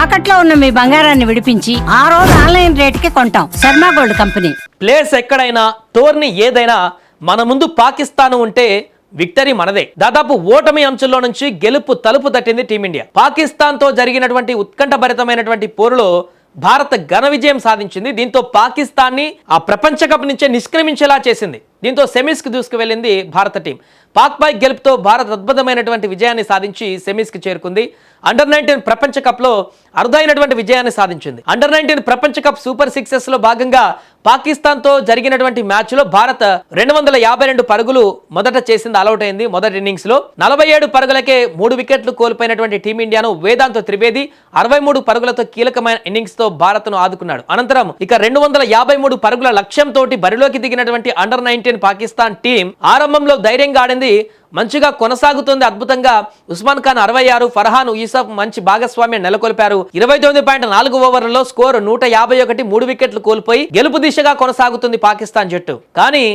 తాకట్లో ఉన్న మీ బంగారాన్ని విడిపించి ఆ రోజు ఆన్లైన్ రేటుకి కొంటాం. Sharma gold company. ప్లేస్ ఎక్కడైనా, టోర్నీ ఏదైనా మన ముందు పాకిస్తాన్ ఉంటే విక్టరీ మనదే. దాదాపు ఓటమి అంచుల్లో నుంచి గెలుపు తలుపు తట్టింది టీమిండియా. పాకిస్తాన్ తో జరిగినటువంటి ఉత్కంఠభరితమైనటువంటి పోరులో భారత్ ఘన విజయం సాధించింది. దీంతో పాకిస్తాన్ ని ఆ ప్రపంచ కప్ నుంచే నిష్క్రమించేలా చేసింది. దీంతో సెమీస్ కి దూసుకువెళ్ళింది భారత టీం. పాక్ పై గెలుపుతో భారత్ అద్భుతమైనటువంటి విజయాన్ని సాధించి సెమీస్ కి చేరుకుంది. అండర్-19 ప్రపంచ కప్ లో అరుదైనటువంటి విజయాన్ని సాధించింది. అండర్-19 ప్రపంచ కప్ సూపర్ 6 లో భాగంగా పాకిస్తాన్ తో జరిగినటువంటి మ్యాచ్ లో భారత్ 252 పరుగులు మొదట చేసింది, అవుట్ అయింది. మొదటి ఇన్నింగ్స్ లో 47 పరుగులకే 3 వికెట్లు కోల్పోయినటువంటి టీమిండియాను వేదాంత త్రివేది 63 పరుగులతో కీలకమైన ఇన్నింగ్స్ తో భారత్ ను ఆదుకున్నాడు. అనంతరం ఇక 253 పరుగుల లక్ష్యంతో బరిలోకి దిగినటువంటి అండర్-19 పాకిస్తాన్ టీం ఆరంభంలో ధైర్యంగా ఆడింది, మంచిగా కొనసాగుతుంది. అద్భుతంగా ఉస్మాన్ ఖాన్ 66, ఫర్హాన్ యూసఫ్ మంచి భాగస్వామ్యం నెలకొల్పారు. 29.4 ఓవర్లలో స్కోర్ 151, 3 వికెట్లు కోల్పోయి గెలుపు దిశగా కొనసాగుతుంది పాకిస్తాన్ జట్టు. కానీ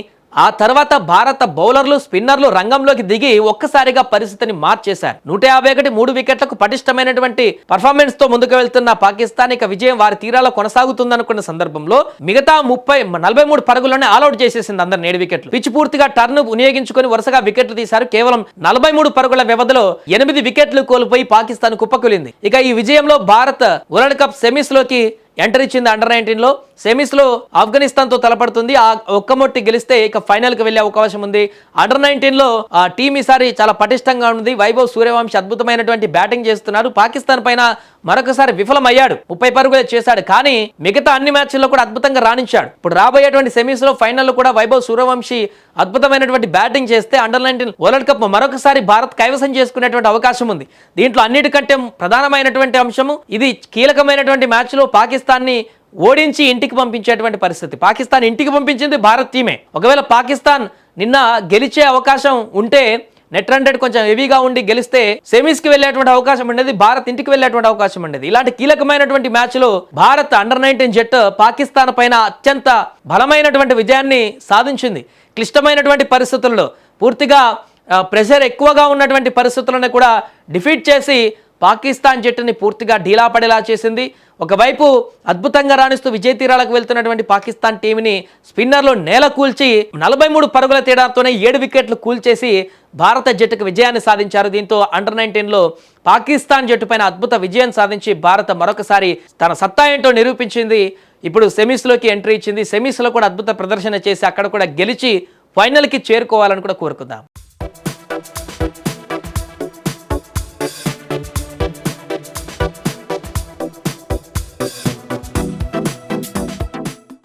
ఆ తర్వాత భారత బౌలర్లు, స్పిన్నర్లు రంగంలోకి దిగి ఒక్కసారిగా పరిస్థితిని మార్చేశారు. 151, 3 వికెట్లకు పటిష్టమైనటువంటి పర్ఫార్మెన్స్ తో ముందుకు వెళ్తున్న పాకిస్తాన్ ఇక విజయం వారి తీరాలో కొనసాగుతుందనుకున్న సందర్భంలో మిగతా 43 పరుగుల్లోనే ఆల్అౌట్ చేసేసింది అందరు 7 వికెట్లు. పిచ్ పూర్తిగా టర్న్ వినియోగించుకొని వరుసగా వికెట్లు తీశారు. కేవలం 43 పరుగుల వ్యవధిలో 8 వికెట్లు కోల్పోయి పాకిస్తాన్ కుప్పకూలింది. ఇక ఈ విజయంలో భారత్ వరల్డ్ కప్ సెమీస్ లోకి ఎంటర్ ఇచ్చింది. అండర్-19 లో సెమీస్ లో ఆఫ్ఘనిస్తాన్ తో తలపడుతుంది. ఆ ఒక్కమొట్టి గెలిస్తే ఇక ఫైనల్ కి వెళ్లే అవకాశం ఉంది. అండర్-19 లో ఆ టీం ఈసారి చాలా పటిష్టంగా ఉంది. వైభవ్ సూర్యవంశీ అద్భుతమైనటువంటి బ్యాటింగ్ చేస్తున్నారు. పాకిస్తాన్ పైన మరొకసారి విఫలమయ్యాడు, 30 పరుగులే చేశాడు. కానీ మిగతా అన్ని మ్యాచ్ల్లో కూడా అద్భుతంగా రాణించాడు. ఇప్పుడు రాబోయేటువంటి సెమీస్ లో ఫైనల్ లో కూడా వైభవ్ సూర్యవంశీ అద్భుతమైనటువంటి బ్యాటింగ్ చేస్తే అండర్-19 వరల్డ్ కప్ మరొకసారి భారత్ కైవసం చేసుకునేటువంటి అవకాశం ఉంది. దీంట్లో అన్నిటికంటే ప్రధానమైనటువంటి అంశము ఇది కీలకమైనటువంటి మ్యాచ్ లో పాకిస్తాన్ ని ఓడించి ఇంటికి పంపించేటువంటి పరిస్థితి. పాకిస్తాన్ ఇంటికి పంపించింది భారత్ టీమే. ఒకవేళ పాకిస్తాన్ నిన్న గెలిచే అవకాశం ఉంటే నెట్ రన్ రేట్ కొంచెం హెవీగా ఉండి గెలిస్తే సెమీస్ కి వెళ్లేటువంటి అవకాశం ఉండేది, భారత్ ఇంటికి వెళ్లేటువంటి అవకాశం ఉండేది. ఇలాంటి కీలకమైనటువంటి మ్యాచ్ లో భారత్ అండర్-19 జట్టు పాకిస్తాన్ పైన అత్యంత బలమైనటువంటి విజయాన్ని సాధించింది. క్లిష్టమైనటువంటి పరిస్థితుల్లో పూర్తిగా ప్రెషర్ ఎక్కువగా ఉన్నటువంటి పరిస్థితులను కూడా డిఫీట్ చేసి పాకిస్తాన్ జట్టుని పూర్తిగా ఢీలా పడేలా చేసింది. ఒకవైపు అద్భుతంగా రాణిస్తూ విజయ తీరాలకు వెళ్తున్నటువంటి పాకిస్తాన్ టీంని స్పిన్నర్లు నేల కూల్చి 43 పరుగుల తేడాతోనే 7 వికెట్లు కూల్చేసి భారత జట్టుకు విజయాన్ని సాధించారు. దీంతో అండర్-19 లో పాకిస్తాన్ జట్టు పైన అద్భుత విజయం సాధించి భారత్ మరొకసారి తన సత్తా ఏంటో నిరూపించింది. ఇప్పుడు సెమీస్లోకి ఎంట్రీ ఇచ్చింది. సెమీస్లో కూడా అద్భుత ప్రదర్శన చేసి అక్కడ కూడా గెలిచి ఫైనల్కి చేరుకోవాలని కూడా కోరుకుందాం.